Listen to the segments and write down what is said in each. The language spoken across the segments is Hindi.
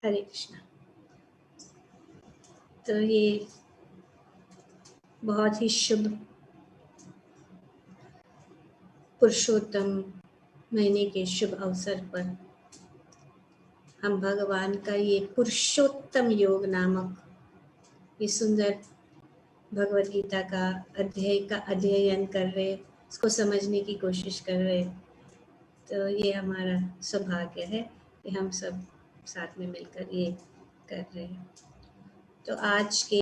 हरे कृष्णा। तो ये बहुत ही शुभ पुरुषोत्तम महीने के शुभ अवसर पर हम भगवान का ये पुरुषोत्तम योग नामक ये सुंदर भगवद गीता का अध्ययन कर रहे, इसको समझने की कोशिश कर रहे। तो ये हमारा सौभाग्य है कि हम सब साथ में मिलकर ये कर रहे हैं। तो आज के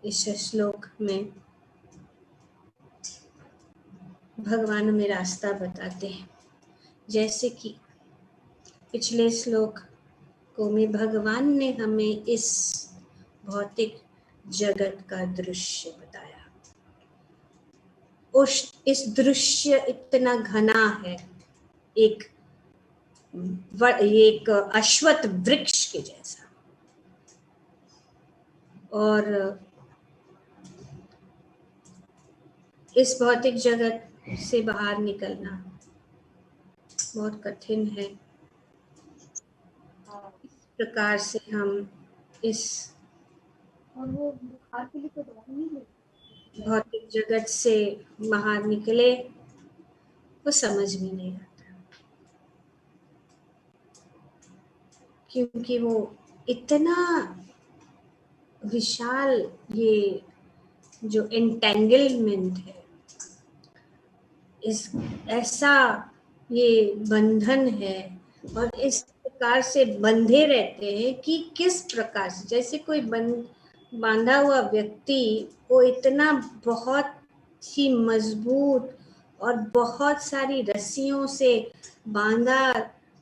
इस श्लोक में भगवान हमें रास्ता बताते हैं। जैसे कि पिछले श्लोक को में भगवान ने हमें इस भौतिक जगत का दृश्य बताया। इस दृश्य इतना घना है, एक अश्वत्थ वृक्ष के जैसा, और इस भौतिक जगत से बाहर निकलना बहुत कठिन है। इस प्रकार से हम इस भौतिक जगत से बाहर निकले वो समझ में नहीं आता, क्योंकि वो इतना विशाल ये जो एंटेंगलमेंट है, इस ऐसा ये बंधन है, और इस प्रकार से बंधे रहते हैं कि किस प्रकार से, जैसे कोई बांधा हुआ व्यक्ति वो इतना बहुत ही मजबूत और बहुत सारी रस्सियों से बांधा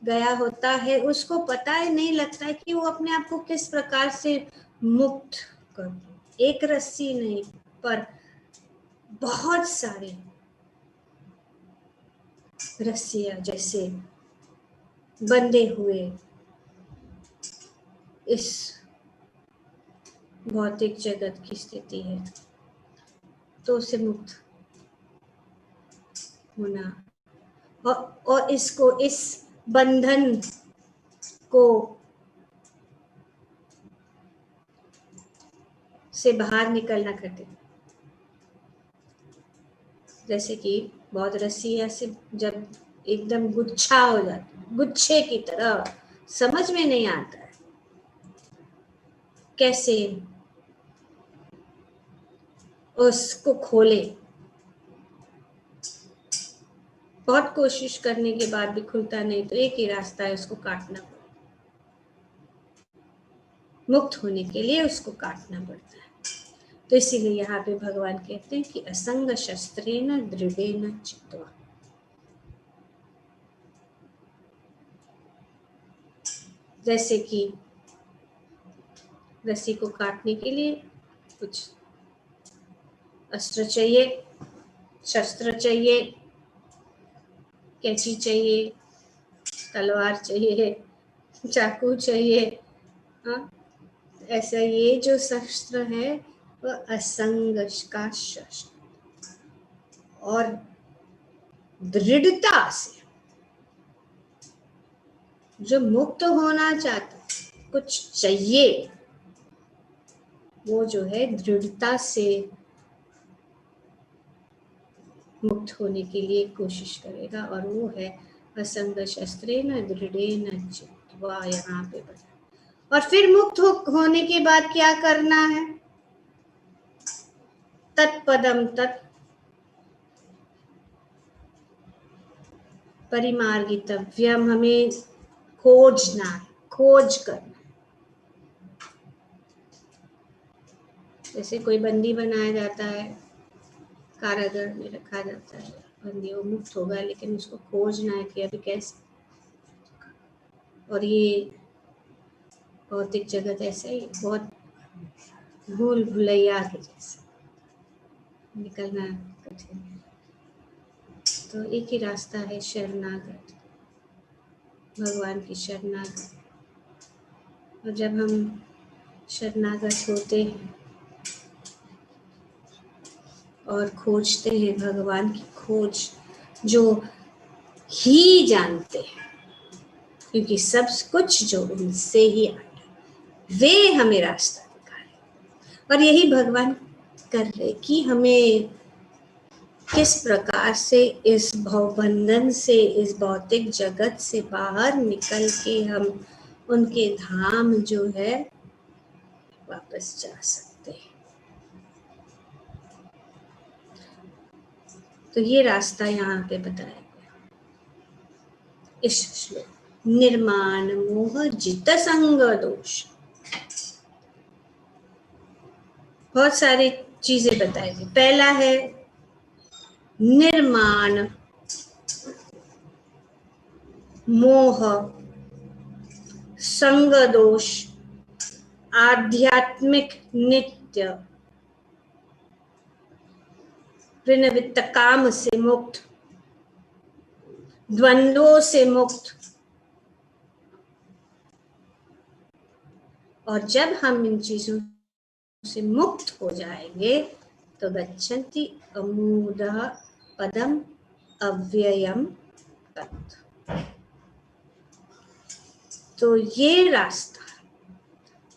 गया होता है, उसको पता ही नहीं लगता है कि वो अपने आप को किस प्रकार से मुक्त कर। एक रस्सी नहीं पर बहुत सारी रस्सियां जैसे बंधे हुए इस भौतिक जगत की स्थिति है। तो उसे मुक्त होना और इसको, इस बंधन को से बाहर निकलना कठिन। जैसे कि बहुत रस्सियां से जब एकदम गुच्छा हो जाती, गुच्छे की तरह, समझ में नहीं आता है कैसे उसको खोले। बहुत कोशिश करने के बाद भी खुलता नहीं, तो एक ही रास्ता है, उसको काटना पड़ता। मुक्त होने के लिए उसको काटना पड़ता है। तो इसीलिए यहाँ पे भगवान कहते हैं कि असंग शस्त्रेण दृढ़ेन चित्वा। जैसे कि रस्सी को काटने के लिए कुछ अस्त्र चाहिए, शस्त्र चाहिए, कैंची चाहिए, तलवार चाहिए, चाकू चाहिए। हाँ, ऐसा ये जो शस्त्र है वह असंग का शस्त्र, और दृढ़ता से जो मुक्त होना चाहता, कुछ चाहिए, वो जो है दृढ़ता से मुक्त होने के लिए कोशिश करेगा, और वो है असंग शस्त्रेण दृढ़ेन चित्वा। यहाँ पे बता, और फिर मुक्त होने के बाद क्या करना है? तत्पदम तत् परिमार्गितव्यम, हमें खोजना है, खोज करना। जैसे कोई बंदी बनाया जाता है, कारागार में रखा जाता है बंदी, वो मुक्त होगा, लेकिन उसको खोजना है कि अभी कैसे। और ये भौतिक जगत ऐसा ही, बहुत भूल भुलैया के जैसे, निकलना कठिन है। तो एक ही रास्ता है, शरणागत, भगवान की शरणागत। और जब हम शरणागत होते हैं और खोजते हैं भगवान की खोज, जो ही जानते हैं, क्योंकि सब कुछ जो उनसे ही आता है, वे हमें रास्ता दिखा रहे। और यही भगवान कर रहे कि हमें किस प्रकार से इस भवबंधन से, इस भौतिक जगत से बाहर निकल के हम उनके धाम जो है वापस जा सकते हैं। तो ये रास्ता यहाँ पे बताया गया इस श्लोक, निर्माण मोह जित संग दोष। बहुत सारी चीजें बताई गई। पहला है निर्माण मोह संग दोष, आध्यात्मिक नित्य ऋणवित्त काम से मुक्त, द्वंद्वों से मुक्त। और जब हम इन चीजों से मुक्त हो जाएंगे तो गच्छन्ति अमूढ़ः पदम अव्ययम तत्। तो ये रास्ता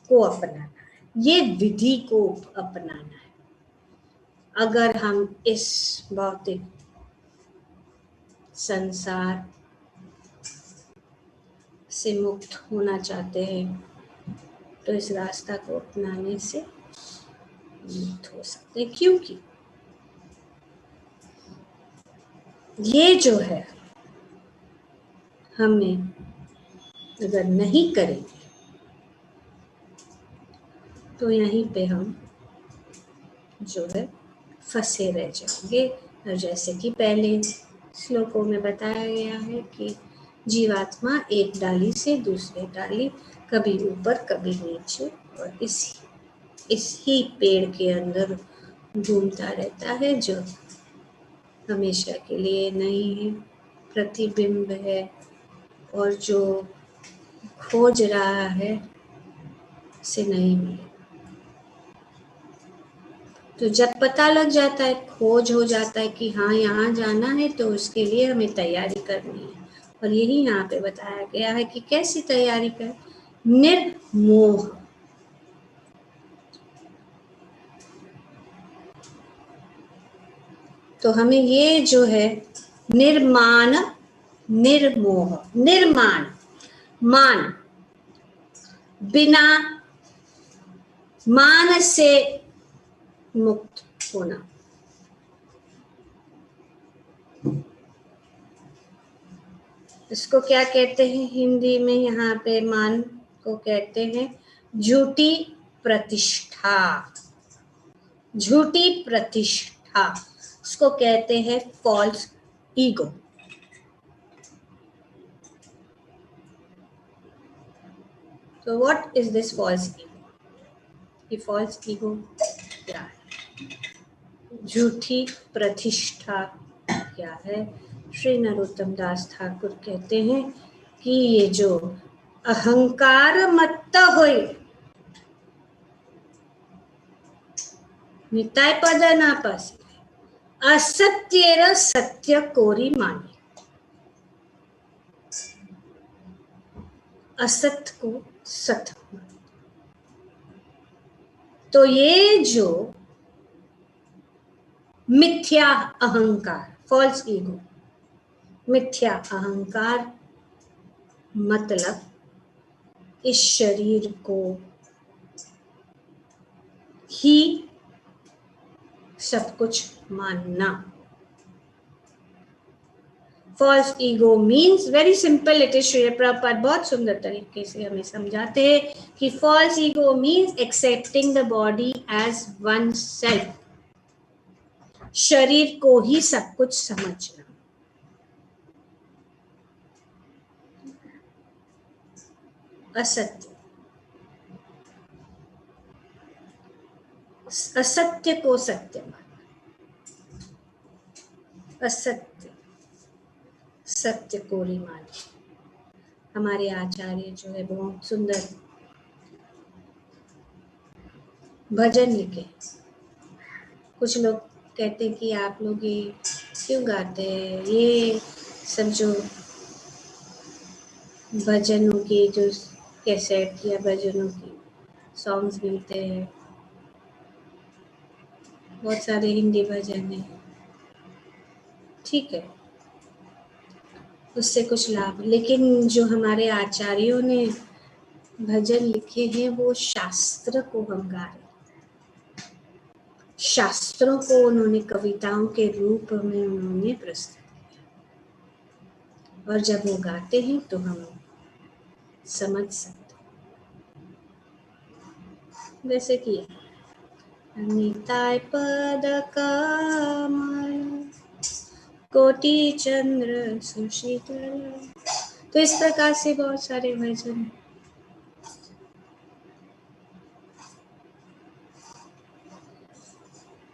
को अपनाना है, ये विधि को अपनाना है। अगर हम इस भौतिक संसार से मुक्त होना चाहते हैं तो इस रास्ता को अपनाने से मुक्त हो सकते हैं। क्योंकि ये जो है हमें अगर नहीं करेंगे तो यहीं पे हम जो है फंसे रह जाएंगे। और जैसे कि पहले श्लोकों में बताया गया है कि जीवात्मा एक डाली से दूसरे डाली, कभी ऊपर कभी नीचे, और इसी पेड़ के अंदर घूमता रहता है, जो हमेशा के लिए नहीं है, प्रतिबिंब है, और जो खोज रहा है से नहीं मिले। तो जब पता लग जाता है, खोज हो जाता है कि हाँ यहाँ जाना है, तो उसके लिए हमें तैयारी करनी है। और यही यहाँ पे बताया गया है कि कैसी तैयारी कर, निर्मोह। तो हमें ये जो है निर्माण, निर्मोह, निर्माण मान, बिना मान से मुक्त होना। इसको क्या कहते हैं हिंदी में? यहाँ पे मान को कहते हैं झूठी प्रतिष्ठा। झूठी प्रतिष्ठा, इसको कहते हैं फॉल्स ईगो। तो what is this false ego? ये फॉल्स ईगो क्या है? झूठी प्रतिष्ठा क्या है? श्री नरोत्तम दास ठाकुर कहते हैं कि ये जो अहंकार मत्त होय, निताय पद ना पास, असत्य सत्य कोरी माने। असत को सत। तो ये जो मिथ्या अहंकार, फॉल्स ईगो, मिथ्या अहंकार मतलब इस शरीर को ही सब कुछ मानना। False ego means very simple, it is Shri Prabhupada बहुत सुंदर तरीके से हमें समझाते हैं कि false ego means accepting the body as one self, शरीर को ही सब कुछ समझना। असत्य, असत्य को सत्य मानना, असत्य सत्य को ही मानना। हमारे आचार्य जो है बहुत सुंदर भजन लिखे। कुछ लोग कहते हैं कि आप लोग ये क्यों गाते हैं, ये सब जो भजनों की जो कैसेट या भजनों की सॉन्ग्स मिलते हैं, बहुत सारे हिंदी भजन हैं, ठीक है, उससे कुछ लाभ। लेकिन जो हमारे आचार्यों ने भजन लिखे हैं वो शास्त्र को हम गा रहे हैं, शास्त्रों को उन्होंने कविताओं के रूप में उन्होंने प्रस्तुत किया, और जब वो गाते हैं तो हम समझ सकते हैं। जैसे कि निताय पद कमल कोटि चंद्र सुशीतल, तो इस प्रकार से बहुत सारे भजन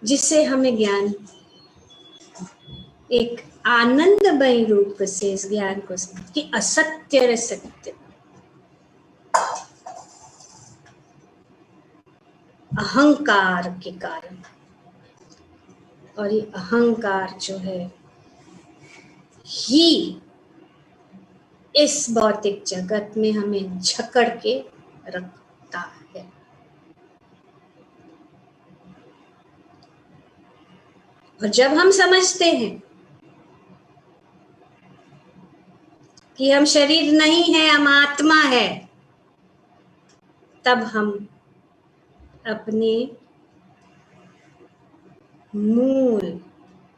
जिससे हमें ज्ञान एक आनंदमय रूप से इस ज्ञान को समझ कि असत्य रे सत्य, अहंकार के कारण, और ये अहंकार जो है ही इस भौतिक जगत में हमें जकड़ के रखता है। और जब हम समझते हैं कि हम शरीर नहीं है, हम आत्मा है, तब हम अपने मूल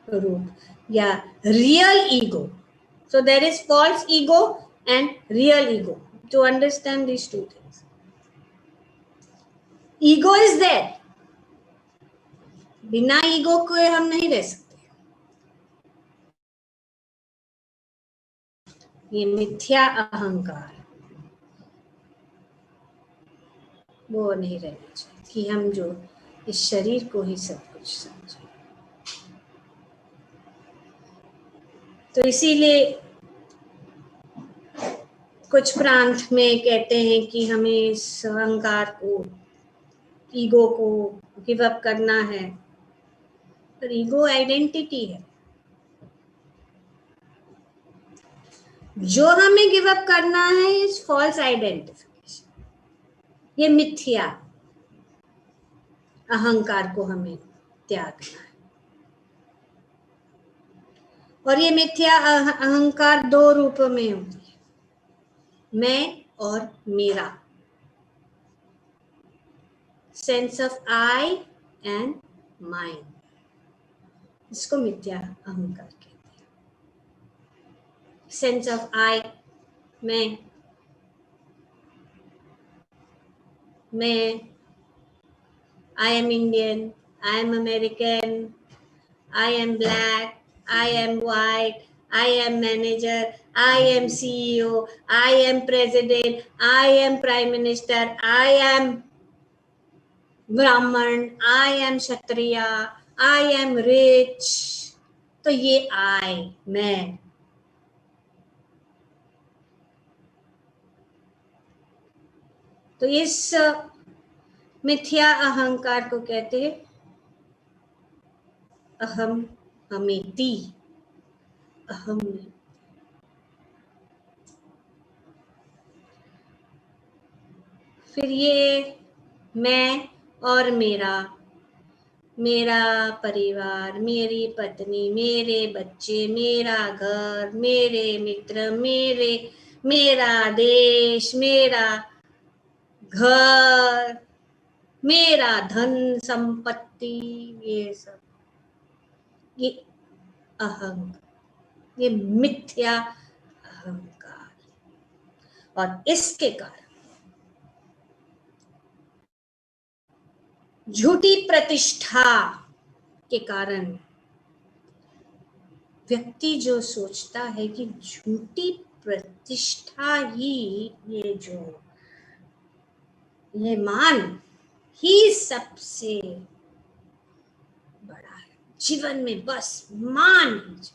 रूप या real ego, so there is false ego and real ego, to understand these two things. Ego is there, बिना ईगो के हम नहीं रह सकते, ये मिथ्या अहंकार वो नहीं रहना चाहिए कि हम जो इस शरीर को ही सब कुछ समझे। तो इसीलिए कुछ प्रांत में कहते हैं कि हमें इस अहंकार को, ईगो को गिव अप करना है, पर ईगो आइडेंटिटी है, जो हमें गिव अप करना है इज फॉल्स आइडेंटिफिकेशन, ये मिथ्या अहंकार को हमें त्यागना है। और ये मिथ्या अहंकार दो रूप में होती है, मैं और मेरा, sense of I and mind, इसको मिथ्या अहंकार कहते हैं। सेंस ऑफ आई, मैं I am Indian, I am American, I am black, I am white, I am manager, I am CEO, I am president, I am prime minister, I am ब्राह्मण, I am Kshatriya, I am rich, तो ये I, मैं, तो इस मिथ्या अहंकार को कहते हैं अहम हमेति, अहम नहीं। फिर ये मैं और मेरा, मेरा परिवार, मेरी पत्नी, मेरे बच्चे, मेरा घर, मेरे मित्र, मेरा देश, मेरा घर, मेरा धन संपत्ति, ये सब, ये अहंकार, ये मिथ्या अहंकार, और इसके कारण झूठी प्रतिष्ठा के कारण व्यक्ति जो सोचता है कि झूठी प्रतिष्ठा ही ये मान ही सबसे बड़ा है जीवन में, बस मान ही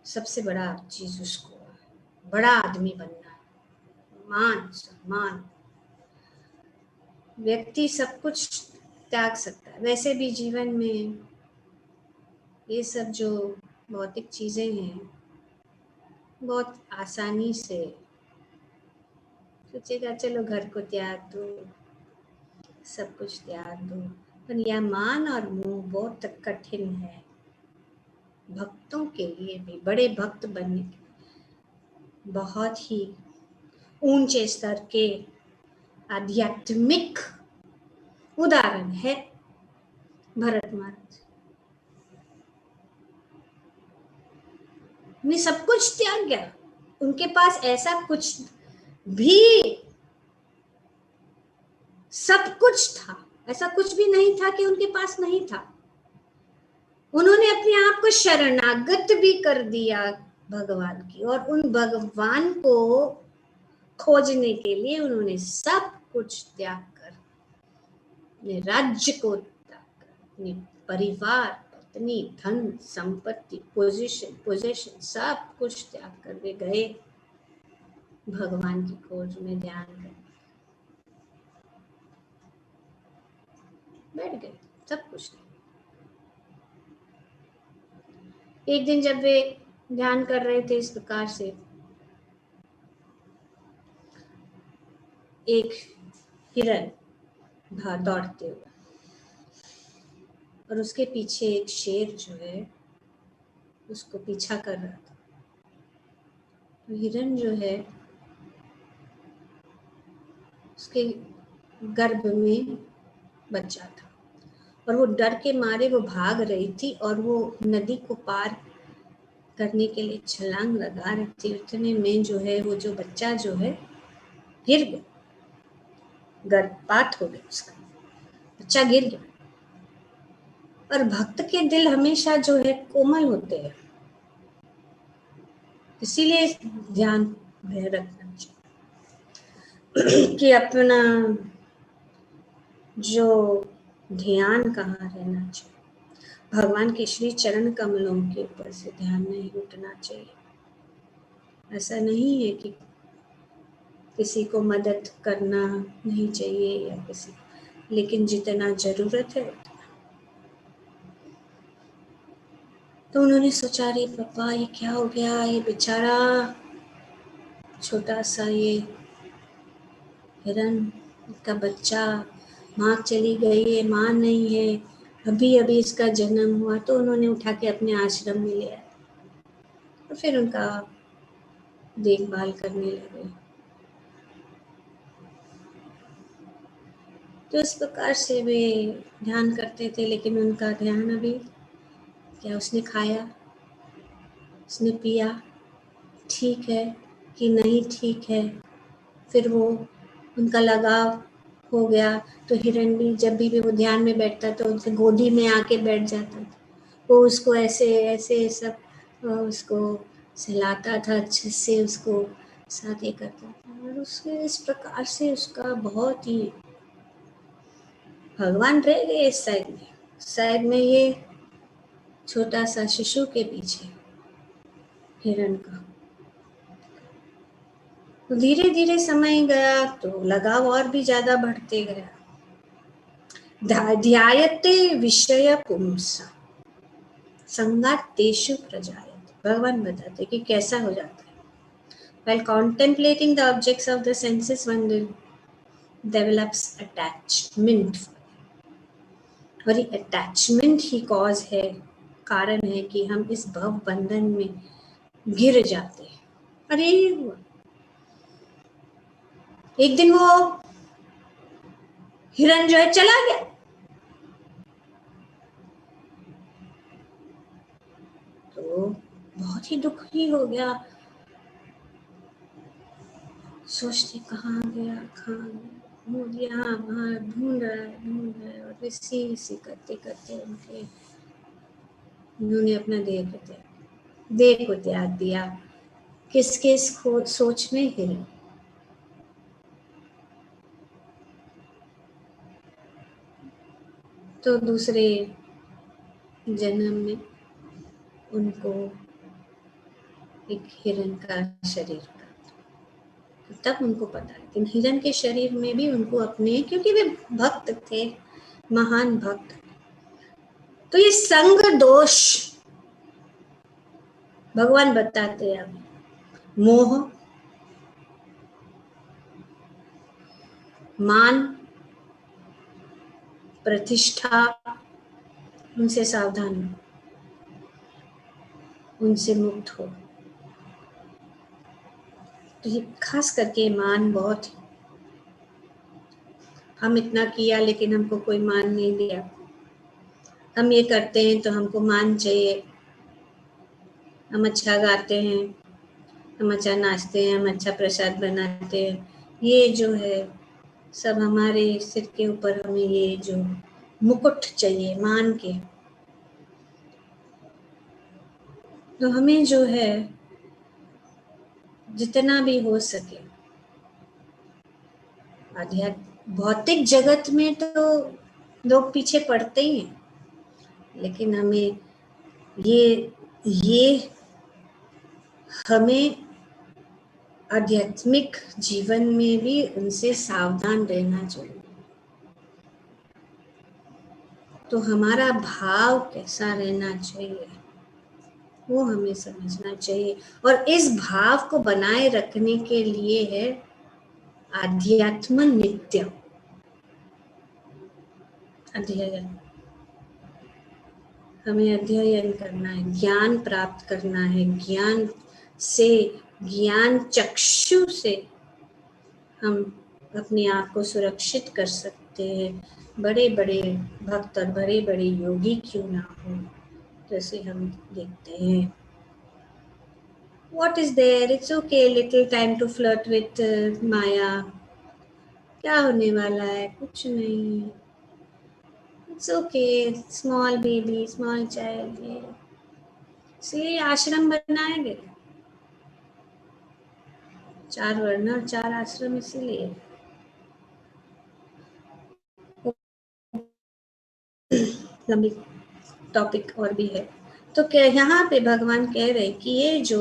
सबसे बड़ा चीज, उसको बड़ा आदमी बनना है, मान सम्मान। व्यक्ति सब कुछ त्याग सकता है, वैसे भी जीवन में ये सब जो भौतिक चीजें हैं बहुत आसानी से सोचेगा चलो घर को त्याग दो, सब कुछ त्याग दो, पर यह मान और मोह बहुत कठिन है भक्तों के लिए भी। बड़े भक्त बनने के बहुत ही ऊंचे स्तर के आध्यात्मिक उदाहरण है भरत महाराज ने सब कुछ त्याग गया। उनके पास ऐसा कुछ भी, सब कुछ था, ऐसा कुछ भी नहीं था कि उनके पास नहीं था। उन्होंने अपने आप को शरणागत भी कर दिया भगवान की, और उन भगवान को खोजने के लिए उन्होंने सब कुछ त्याग कर, अपने राज्य को त्याग कर, अपने परिवार, पत्नी, धन संपत्ति, पोजीशन सब कुछ त्याग कर वे गए भगवान की खोज में, ध्यान कर बैठ गए, सब कुछ नहीं। एक दिन जब वे ध्यान कर रहे थे इस प्रकार से, एक हिरन दौड़ते हुए, और उसके पीछे एक शेर जो है उसको पीछा कर रहा था। तो हिरन जो है उसके गर्भ में बच्चा था, और वो डर के मारे वो भाग रही थी, और वो नदी को पार करने के लिए छलांग लगा रही थी। उतने में जो है वो जो बच्चा जो है गिर गया, गर्भपात हो गया, उसका बच्चा गिर गया। और भक्त के दिल हमेशा जो है कोमल होते हैं, इसीलिए ध्यान में रखना चाहिए कि अपना जो ध्यान कहाँ रहना चाहिए, भगवान के श्री चरण कमलों के ऊपर से ध्यान नहीं उठना चाहिए। ऐसा नहीं है कि किसी को मदद करना नहीं चाहिए या किसी, लेकिन जितना जरूरत है उतना। तो उन्होंने सोचा रे पापा ये क्या हो गया, ये बेचारा छोटा सा ये हिरन का बच्चा, माँ चली गई है, माँ नहीं है, अभी अभी इसका जन्म हुआ। तो उन्होंने उठा के अपने आश्रम में ले आए और फिर उनका देखभाल करने लगे। तो इस प्रकार से वे ध्यान करते थे, लेकिन उनका ध्यान अभी क्या, उसने खाया, उसने पिया, ठीक है कि नहीं ठीक है, फिर वो उनका लगाव हो गया। तो हिरण भी जब भी वो ध्यान में बैठता तो उनसे गोदी में आके बैठ जाता था, वो उसको ऐसे ऐसे सब उसको सहलाता था, अच्छे से उसको साथ ये करता था, और उसके इस प्रकार से उसका बहुत ही, भगवान रह गए इस साइड में ये छोटा सा शिशु के पीछे हिरण का। तो धीरे धीरे समय गया तो लगाव और भी ज्यादा बढ़ते गया। ध्यायते विषय पुंसा संगातेषु प्रजायते, भगवान बताते कि कैसा हो जाता है। While contemplating the objects of the senses, one develops attachment, और ये अटैचमेंट ही कॉज है, कारण है कि हम इस भव बंधन में गिर जाते हैं। अरे एक दिन वो हिरण जो है चला गया, तो बहुत ही दुखी हो गया, सोचते कहाँ गया, यहाँ वहाँ ढूंढ रहा है, और इसी करते करते उन्होंने अपना देह को त्याग दिया। किसके सोच में, हिरण। तो दूसरे जन्म में उनको एक हिरण का शरीर प्राप्त, तो तब उनको पता है, लेकिन हिरण के शरीर में भी उनको अपने, क्योंकि वे भक्त थे, महान भक्त, तो ये संग दोष भगवान बताते हैं अब, मोह, मान, प्रतिष्ठा, उनसे सावधान हो, उनसे मुक्त हो। तो ये खास करके मान बहुत, हम इतना किया लेकिन हमको कोई मान नहीं दिया, हम ये करते हैं तो हमको मान चाहिए, हम अच्छा गाते हैं, हम अच्छा नाचते हैं, हम अच्छा प्रसाद बनाते हैं, ये जो है सब हमारे सिर के ऊपर हमें ये जो मुकुट चाहिए मान के, तो हमें जो है जितना भी हो सके, आध्यात्म भौतिक जगत में तो लोग पीछे पड़ते ही हैं, लेकिन हमें ये हमें आध्यात्मिक जीवन में भी उनसे सावधान रहना चाहिए। तो हमारा भाव कैसा रहना चाहिए वो हमें समझना चाहिए, और इस भाव को बनाए रखने के लिए है आध्यात्म नित्य अध्ययन। हमें अध्ययन करना है, ज्ञान प्राप्त करना है, ज्ञान से, ज्ञान चक्षु से हम अपने आप को सुरक्षित कर सकते हैं। बड़े बड़े भक्त और बड़े बड़े योगी क्यों ना हो, जैसे हम देखते हैं, what is there, it's okay, little time to flirt with Maya, क्या होने वाला है, कुछ नहीं, it's okay, small baby, small child है, इसलिए आश्रम बनाए गए, 4 वर्ण और 4 आश्रम इसीलिए। लंबी टॉपिक और भी है, तो क्या यहाँ पे भगवान कह रहे हैं कि ये जो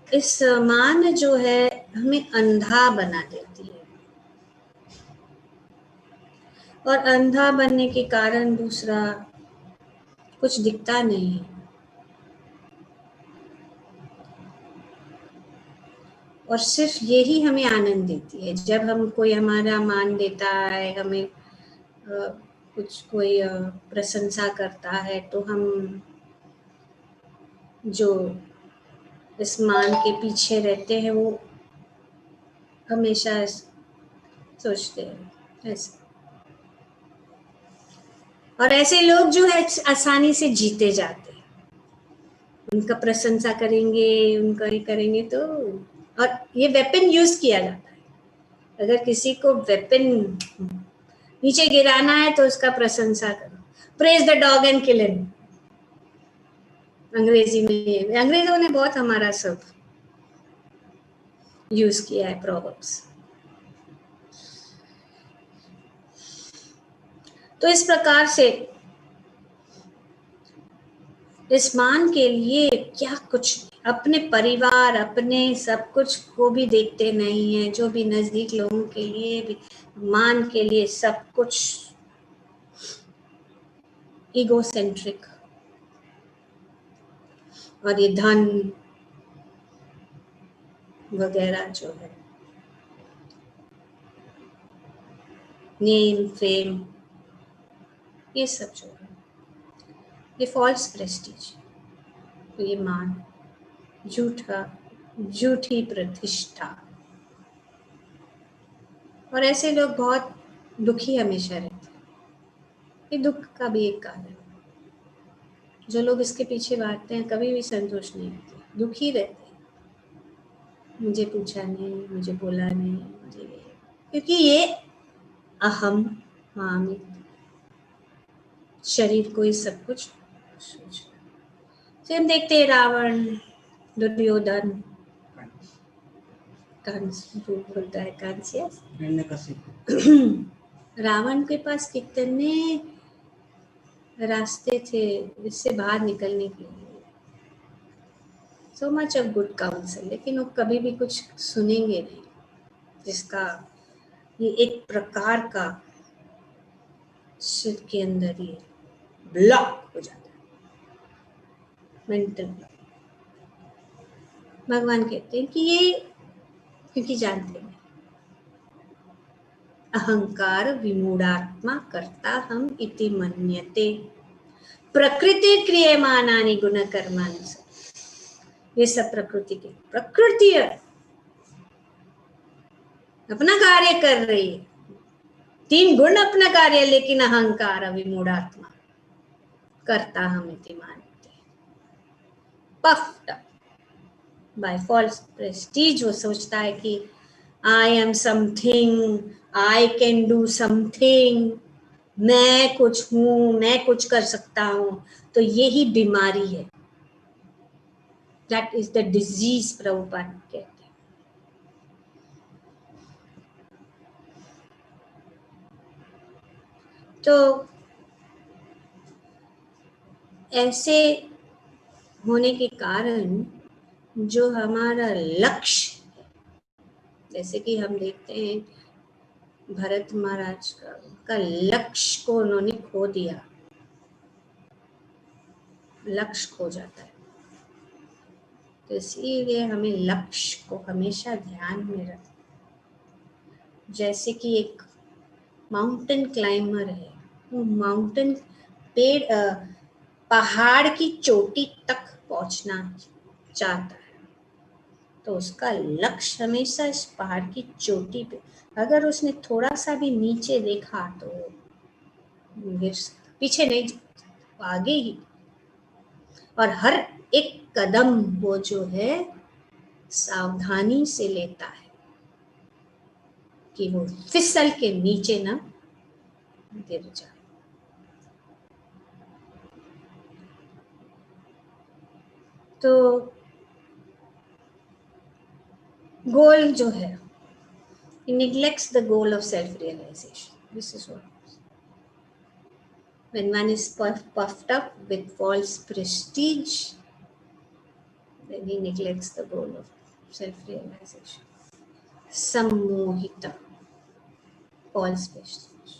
इस मान जो है हमें अंधा बना देती है, और अंधा बनने के कारण दूसरा कुछ दिखता नहीं है, और सिर्फ यही हमें आनंद देती है। जब हम कोई हमारा मान देता है, हमें कुछ कोई प्रशंसा करता है, तो हम जो इस मान के पीछे रहते हैं वो हमेशा सोचते हैं ऐसे, और ऐसे लोग जो है आसानी से जीते जाते हैं, उनका प्रशंसा करेंगे, उनका ये करेंगे, तो और ये वेपन यूज किया जाता है। अगर किसी को वेपन नीचे गिराना है तो उसका प्रशंसा करो, praise the dog and kill him, अंग्रेजी में, अंग्रेजों ने बहुत हमारा सब यूज किया है प्रोवर्ब्स। तो इस प्रकार से इस मान के लिए क्या कुछ अपने परिवार, अपने सब कुछ को भी देखते नहीं है, जो भी नजदीक लोगों के लिए भी मान के लिए सब कुछ ईगोसेंट्रिक, और ये धन वगैरह जो है, नेम फेम, ये सब जो है ये फॉल्स प्रेस्टीज, तो ये मान, झूठी प्रतिष्ठा, और ऐसे लोग बहुत दुखी हमेशा रहते हैं। ये दुख का भी एक कारण है, जो लोग इसके पीछे भागते हैं कभी भी संतुष्ट नहीं होते, दुखी रहते हैं, मुझे पूछा नहीं, मुझे बोला नहीं, मुझे, क्योंकि ये अहम मामित, शरीर को ही सब कुछ सोच। फिर हम देखते हैं रावण, दुर्योधन, कंस जो बोलता है कंस, रावण के पास कितने रास्ते थे इससे बाहर निकलने के लिए, so much of good council, लेकिन वो कभी भी कुछ सुनेंगे नहीं, जिसका ये एक प्रकार का सिर के अंदर ये ब्लॉक हो जाता है। मेंटल। भगवान कहते हैं कि ये, क्योंकि जानते हैं अहंकार विमूढ़ात्मा कर्ता हम इति मन्यते प्रकृति क्रियमाणानि गुण कर्माणि। ये सब प्रकृति के, प्रकृति अपना कार्य कर रही है, 3 गुण अपना कार्य, लेकिन अहंकार विमूढ़ात्मा करता हम इति मानते, puffed up by false prestige। वो सोचता है कि I am something, I can do something, मैं कुछ हूं, मैं कुछ कर सकता हूं। तो यही बीमारी है, that is the disease, Prabhupada कहते हैं। तो ऐसे होने के कारण जो हमारा लक्ष्य, जैसे कि हम देखते हैं भरत महाराज का लक्ष्य को उन्होंने खो दिया, लक्ष्य खो जाता है। तो इसीलिए हमें लक्ष्य को हमेशा ध्यान में रखना। जैसे कि एक माउंटेन क्लाइंबर है, वो माउंटेन पहाड़ की चोटी तक पहुंचना चाहता है, तो उसका लक्ष्य हमेशा इस पहाड़ की चोटी पे, अगर उसने थोड़ा सा भी नीचे देखा तो गिर सकता, पीछे नहीं, आगे ही। और हर एक कदम वो जो है सावधानी से लेता है कि वो फिसल के नीचे ना गिर जाए। तो गोल जो है, he neglects the goal of self-realization. This is what, when one is puffed up with false prestige, then he neglects the goal of self-realization. सम्मोहिता, false prestige।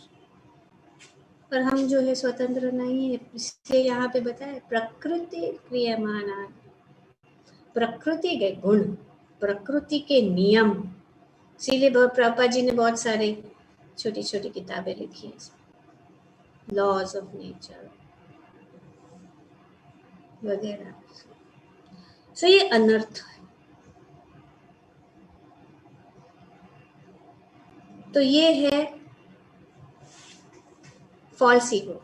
पर हम जो है स्वतंत्र नहीं है, इसलिए यहाँ पे बताया प्रकृति क्रियमाणा, प्रकृति के गुण, प्रकृति के नियम। इसीलिए प्रभुपाद जी ने बहुत सारे छोटी छोटी किताबें लिखी हैं, लॉज ऑफ नेचर वगैरह। सो ये अनर्थ है। तो ये है फॉल्स ईगो।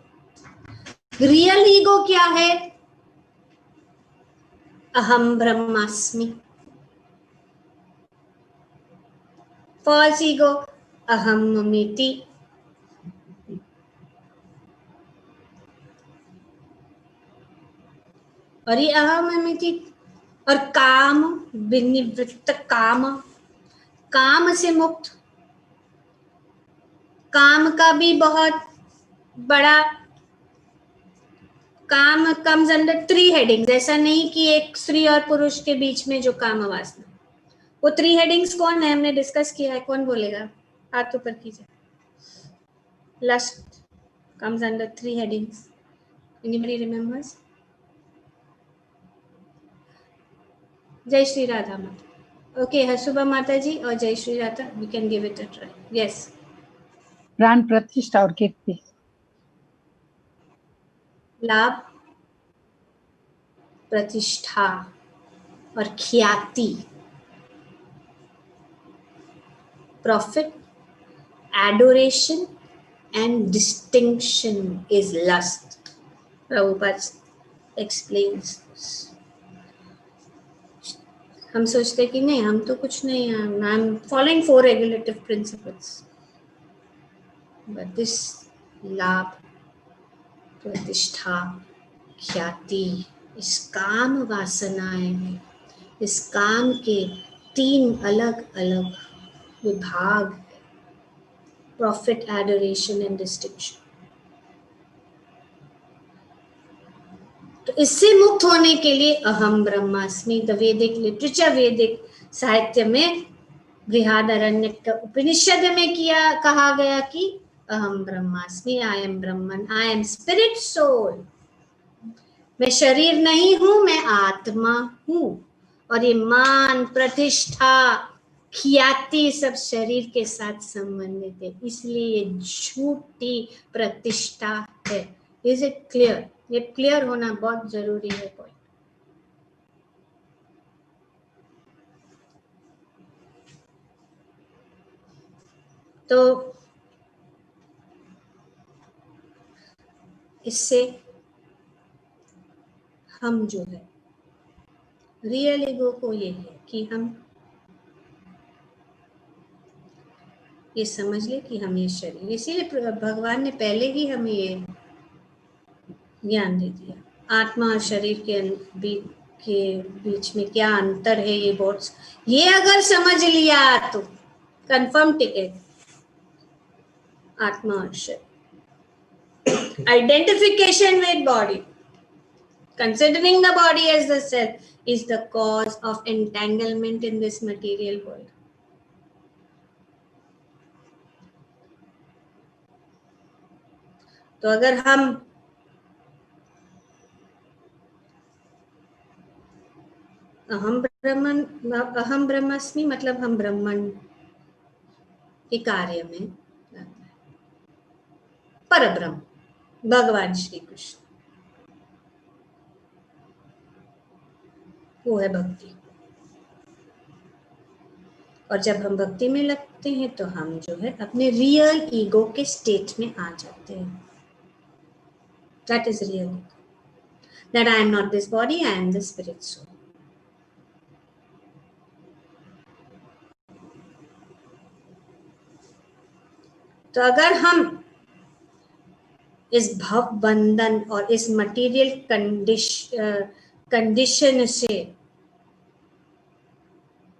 रियल ईगो क्या है? अहम ब्रह्मास्मि। फॉल्स ईगो अहम ममेति। और ये अहम ममेति और काम, विनिवृत्त काम, काम से मुक्त। काम का भी बहुत बड़ा, काम कम्स अंडर 3 हेडिंग्स। ऐसा नहीं कि एक स्त्री और पुरुष के बीच में जो काम वासना, वो 3 हेडिंग्स कौन है, हमने डिस्कस किया है, कौन बोलेगा? हाथ ऊपर कीजिए। Lust comes under 3 headings. Anybody remembers? जय श्री राधा माता। ओके, हसुबा माता जी और जय Shri Radha, we can give it a try. Yes. प्राण प्रतिष्ठा और कीर्ति। लाभ, प्रतिष्ठा और ख्याति। Profit, adoration and distinction is lust. Prabhupada explains this. हम सोचते कि नहीं, हम तो कुछ नहीं है, I am following 4 regulative principles, but this लाभ, प्रतिष्ठा, ख्याति, इस काम वासनाएं में, इस काम के 3 अलग अलग विभाग, प्रॉफिट, एडोरेशन एंड डिस्टिंक्शन। तो इससे मुक्त होने के लिए अहम ब्रह्मास्मि, द वैदिक लिटरेचर, वैदिक साहित्य में बृहदारण्यक उपनिषद में कहा गया कि अहम ब्रह्मास्मि, I am Brahman, I am spirit soul. मैं शरीर नहीं हूं, मैं आत्मा हूं। और ये मान, प्रतिष्ठा, ख्याति सब शरीर के साथ संबंधित है, इसलिए ये झूठी प्रतिष्ठा है। Is it clear? ये क्लियर होना बहुत जरूरी है पॉइंट। तो इससे हम जो है रियल ईगो को ये है कि हम ये समझ ले कि हम ये शरीर, इसीलिए भगवान ने पहले ही हमें ये ज्ञान दे दिया। आत्मा और शरीर के बीच में क्या अंतर है, ये बहुत, ये अगर समझ लिया तो कंफर्म टिकट। आत्मा और शरीर, identification with body, considering the body as the self is the cause of entanglement in this material world. तो अगर हम अहम ब्रह्मास्मि मतलब हम ब्रह्मन के कार्य में, परब्रह्म भगवान श्री कृष्ण, वो है भक्ति। और जब हम भक्ति में लगते हैं तो हम जो है अपने रियल ईगो के स्टेट में आ जाते हैं। That is real, that I am not this body, I am the spirit soul. तो अगर हम इस भव बंधन और इस मटेरियल कंडीशन से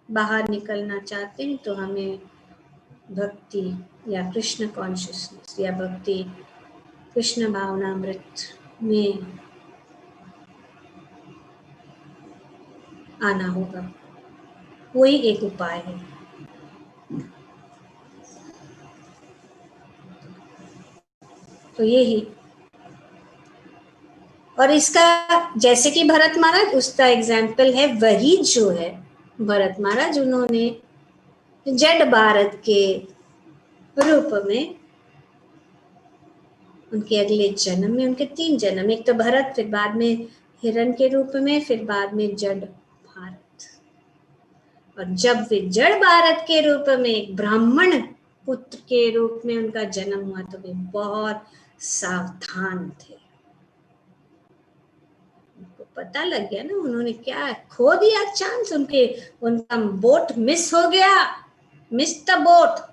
बाहर निकलना चाहते हैं तो हमें भक्ति या कृष्ण कॉन्शियसनेस या भक्ति कृष्ण भावनामृत में आना होगा। वही एक उपाय है। तो यही, और इसका जैसे कि भरत महाराज उसका एग्जाम्पल है, वही जो है भरत महाराज उन्होंने जड़ भारत के रूप में, उनके अगले जन्म में, उनके 3 जन्म, एक तो भरत, फिर बाद में हिरण के रूप में, फिर बाद में जड़ भारत। और जब वे जड़ भारत के रूप में एक ब्राह्मण पुत्र के रूप में उनका जन्म हुआ तो वे बहुत सावधान थे। उनको पता लग गया ना, उन्होंने क्या खो दिया चांस, उनका बोट मिस हो गया, miss the boat,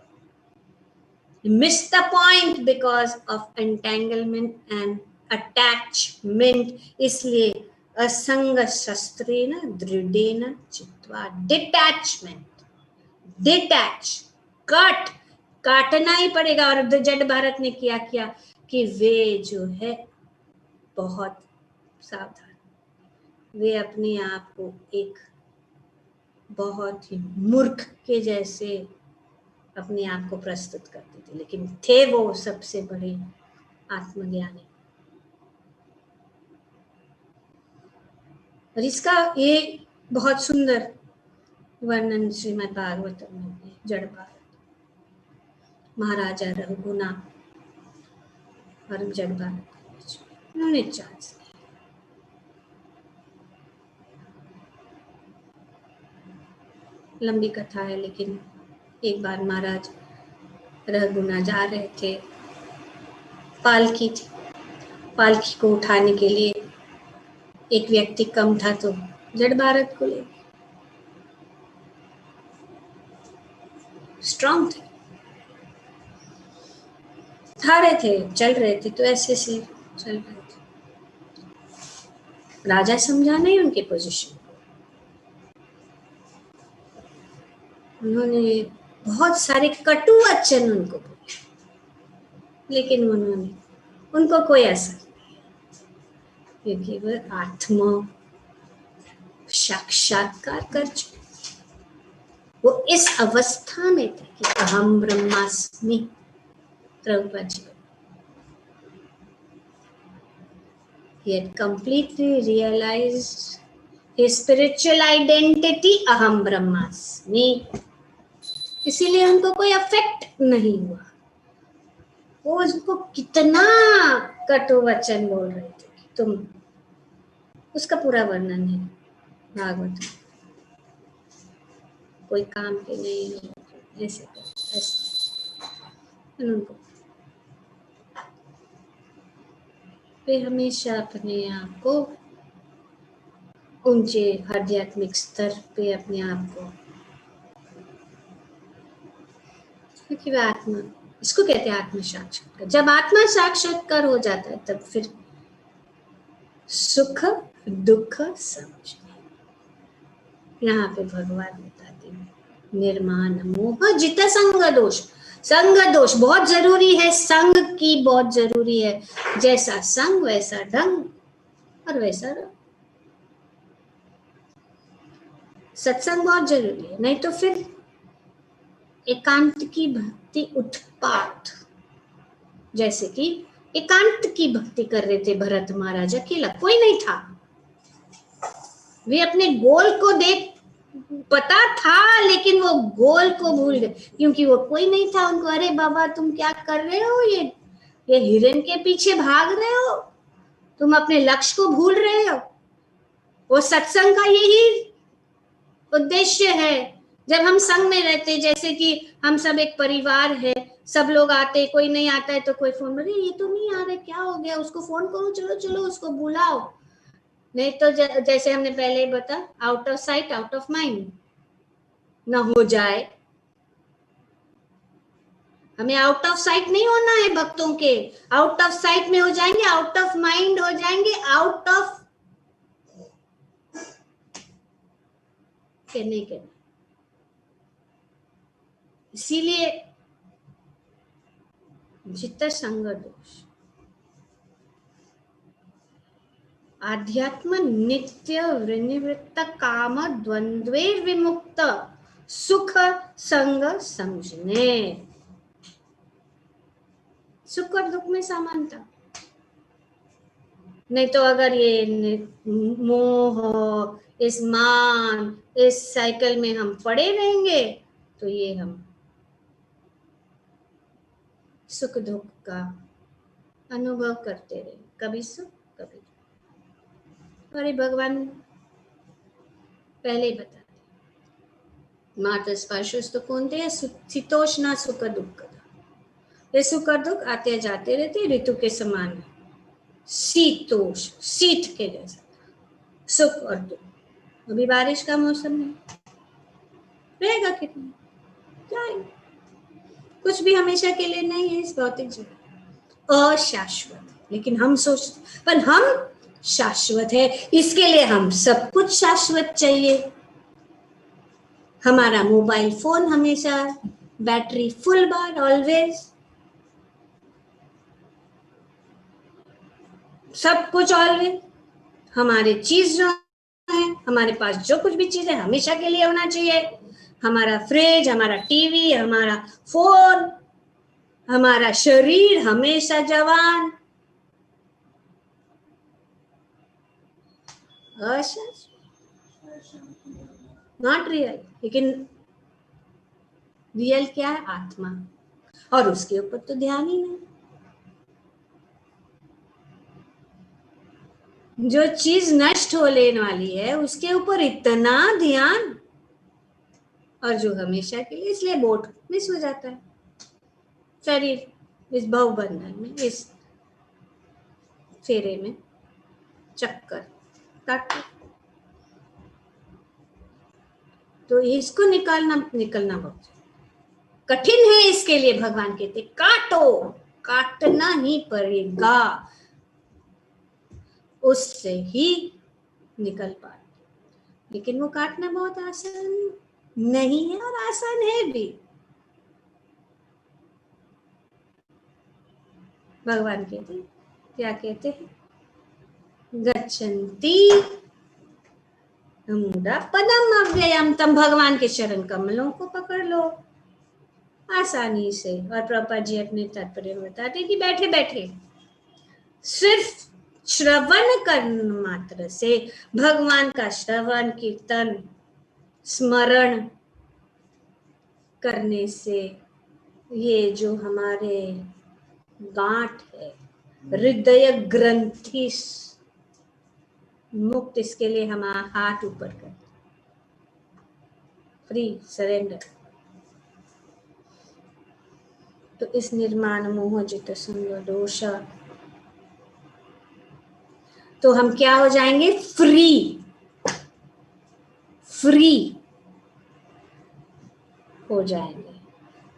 miss the point because of entanglement and attachment। इसलिए असंग शस्त्रेण दृढ़ेन चित्वा, डिटैचमेंट, डिटैच, काटना ही पड़ेगा। और जड़ भारत ने किया कि वे जो है बहुत सावधान, वे अपने आप को एक बहुत ही मूर्ख के जैसे अपने आप को प्रस्तुत करते थे, लेकिन थे वो सबसे बड़े आत्मज्ञानी। और इसका ये बहुत सुंदर वर्णन श्रीमद् भागवतम में है। जड़ भारत, महाराजा रघुनाथ और जड़ भारत के बीच उन्होंने चांस लिया। लंबी कथा है, लेकिन एक बार महाराज रघुनाथ जा रहे थे, पालकी थी, पालकी को उठाने के लिए एक व्यक्ति कम था तो जड़ भारत को ले, स्ट्रांग थे, उठा रहे थे, चल रहे थे, तो ऐसे से चल रहे थे। राजा समझा नहीं उनके पोजीशन, उन्होंने बहुत सारे कटु वचन उनको बोले, लेकिन उनको कोई असर नहीं, क्योंकि वह आत्मा साक्षात्कार कर चुके, वो इस अवस्था में थे कि अहम ब्रह्मास्मि। Prabhupada ji, he had completely realized his spiritual identity, अहम ब्रह्मास्मि। इसीलिए उनको कोई अफेक्ट नहीं हुआ। वो उसको कितना कटु वचन बोल रहे थे तुम, उसका पूरा वर्णन है भागवत में। कोई काम के नहीं हो, ऐसे उनको वे हमेशा अपने आप को ऊंचे आध्यात्मिक स्तर पे अपने आप को, क्योंकि वे आत्मा, इसको कहते हैं आत्म साक्षात्कार। जब आत्मा साक्षात्कार हो जाता है तब फिर सुख दुख समझने। यहाँ पे भगवान बताते हैं निर्माण मोह जित संग दोष। संग दोष बहुत जरूरी है, संग की बहुत जरूरी है। जैसा संग वैसा ढंग और वैसा रंग। सत्संग बहुत जरूरी है, नहीं तो फिर एकांत की भक्ति उत्पात। जैसे कि एकांत की भक्ति कर रहे थे भरत महाराज अकेला, कोई नहीं था। वे अपने गोल को देख, पता था लेकिन वो गोल को भूल गए, क्योंकि वो कोई नहीं था उनको। अरे बाबा तुम क्या कर रहे हो, ये हिरन के पीछे भाग रहे हो, तुम अपने लक्ष्य को भूल रहे हो। वो सत्संग का यही उद्देश्य है। जब हम संग में रहते, जैसे कि हम सब एक परिवार है, सब लोग आते, कोई नहीं आता है तो कोई फोन, अरे ये तो नहीं आ रहा, क्या हो गया, उसको फोन करो, चलो चलो उसको बुलाओ। नहीं तो जैसे हमने पहले बता, out of sight out of mind ना हो जाए। हमें आउट ऑफ साइट नहीं होना है भक्तों के। आउट ऑफ साइट में हो जाएंगे, आउट ऑफ माइंड हो जाएंगे, आउट ऑफ नहीं करना। इसीलिए जित संग दोष। आध्यात्म नित्य विनिवृत्त काम द्वंद्वे विमुक्त सुख संग समझने। सुख और दुख में समानता। नहीं तो अगर ये मोह, इस मान, इस साइकिल में हम पड़े रहेंगे तो ये हम सुख दुख का अनुभव करते रहेंगे, कभी सुख कभी दुख। और भगवान पहले ही बता दिया, माता स्पर्शस्तु कौन्तेय शीतोष्ण सुख दुख। ये सुख और दुख आते जाते रहते, ऋतु के समान, शीतोष शीत के जैसा सुख और दुख। अभी बारिश का मौसम है, रहेगा कितना, जाएगा। कुछ भी हमेशा के लिए नहीं है इस भौतिक जीवन, अशाश्वत। लेकिन हम सोचते, पर हम शाश्वत है, इसके लिए हम सब कुछ शाश्वत चाहिए। हमारा मोबाइल फोन हमेशा बैटरी फुल बार, ऑलवेज, सब कुछ ऑलवेज। हमारे चीज जो है, हमारे पास जो कुछ भी चीज है हमेशा के लिए होना चाहिए। हमारा फ्रिज, हमारा टीवी, हमारा फोन, हमारा शरीर हमेशा जवान। Not real. लेकिन रियल क्या है? आत्मा। और उसके ऊपर तो ध्यान ही नहीं। जो चीज नष्ट हो लेने वाली है उसके ऊपर इतना ध्यान, और जो हमेशा के लिए, इसलिए बोट मिस हो जाता है। शरीर इस भवबंधन में, इस फेरे में चक्कर काटते, तो इसको निकलना बहुत कठिन है। इसके लिए भगवान कहते काटो, काटना ही पड़ेगा, उससे ही निकल पाए। लेकिन वो काटना बहुत आसान नहीं है, और आसान है भी। भगवान कहते हैं, क्या कहते हैं, गच्छन्ति मूढ़ा पदम अव्ययम। तम भगवान के चरण कमलों को पकड़ लो आसानी से। और प्रभुपाद जी अपने तात्पर्य में बताते कि बैठे बैठे सिर्फ श्रवण करने मात्र से, भगवान का श्रवण कीर्तन स्मरण करने से ये जो हमारे गांठ है, हृदय ग्रंथि मुक्त, इसके लिए हम हाथ ऊपर कर, फ्री सरेंडर। तो इस निर्माण मोह जित संग दोष, तो हम क्या हो जाएंगे? फ्री, फ्री हो जाएंगे।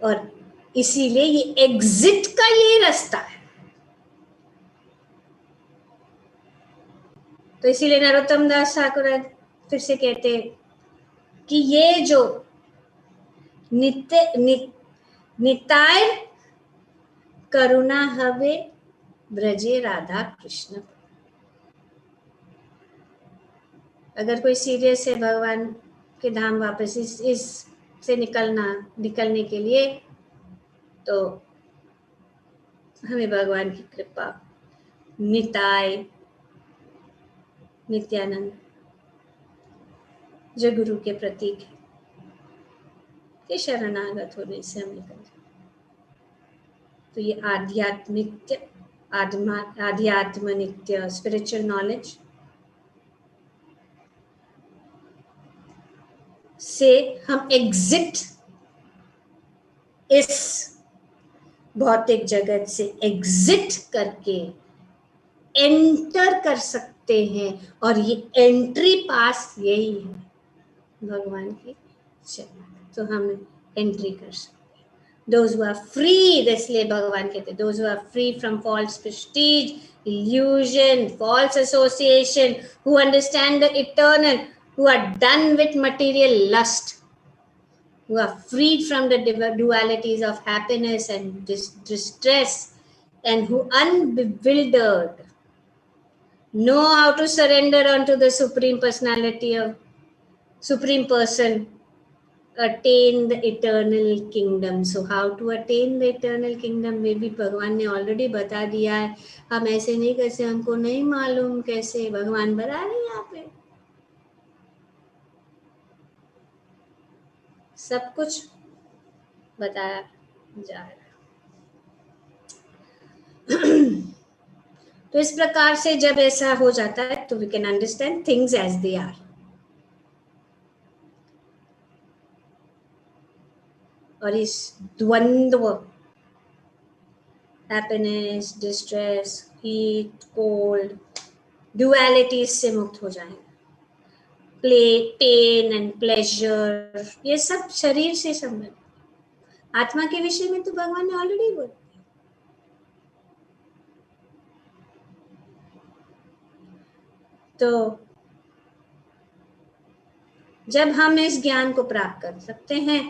और इसीलिए ये एग्जिट का ये रास्ता है। तो इसीलिए नरोत्तम दास ठाकुर फिर से कहते कि ये जो निताय करुणा हवे ब्रजे राधा कृष्ण। अगर कोई सीरियस है भगवान के धाम वापस इस से निकलने के लिए, तो हमें भगवान की कृपा, निताय नित्यानंद जो गुरु के प्रतीक है, के शरणागत होने से हम निकल जाए। तो ये आध्यात्म नित्य स्पिरिचुअल नॉलेज से हम एग्जिट, इस भौतिक जगत से एग्जिट करके एंटर कर सकते हैं। और ये एंट्री पास यही है, भगवान की शरण। तो हम एंट्री कर सकते हैं। Those who are free, इसलिए भगवान कहते हैं, those who are free from false prestige, illusion, false association, who understand the eternal, who are done with material lust, who are freed from the dualities of happiness and distress, and who unbewildered know how to surrender unto the supreme personality of supreme person, attain the eternal kingdom. So how to attain the eternal kingdom, वे भी भगवान ने ऑलरेडी बता दिया है। हम ऐसे नहीं कैसे, हमको नहीं मालूम कैसे, भगवान बता रहे हैं यहाँ पे सब कुछ बताया जा रहा है। तो इस प्रकार से जब ऐसा हो जाता है तो we can understand things as they are. और इस द्वंद्व, happiness, distress, heat, cold, dualities से मुक्त हो जाएंगे। पेन एंड प्लेजर, ये सब शरीर से संबंधित। आत्मा के विषय में तो भगवान ने ऑलरेडी बोला। तो जब हम इस ज्ञान को प्राप्त कर सकते हैं,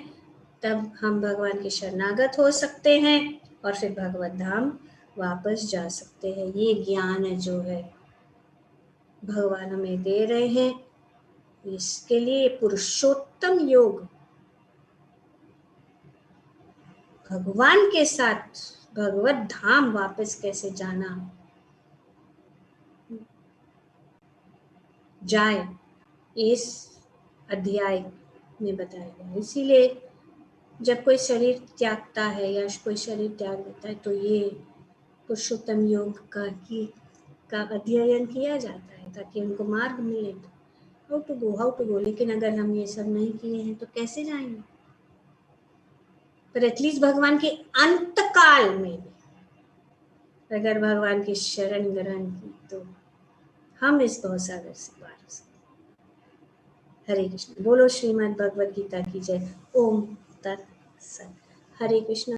तब हम भगवान के शरणागत हो सकते हैं और फिर भगवत धाम वापस जा सकते हैं। ये ज्ञान जो है भगवान हमें दे रहे हैं, इसके लिए पुरुषोत्तम योग, भगवान के साथ भगवत धाम वापस कैसे जाना जाए, इस अध्याय में बताया गया। इसीलिए जब कोई शरीर त्यागता है या कोई शरीर त्याग देता है, तो ये पुरुषोत्तम योग का अध्ययन किया जाता है ताकि उनको मार्ग मिले, हाउ टू गो। लेकिन अगर हम ये सब नहीं किए हैं तो कैसे जाएंगे? पर एटलीस्ट भगवान के अंतकाल में अगर भगवान की शरण ग्रहण की तो हम इस भवसागर से पार हो सकते। हरे कृष्ण। बोलो श्रीमद् भगवद गीता की जय। ओम तत्सत। हरे कृष्ण।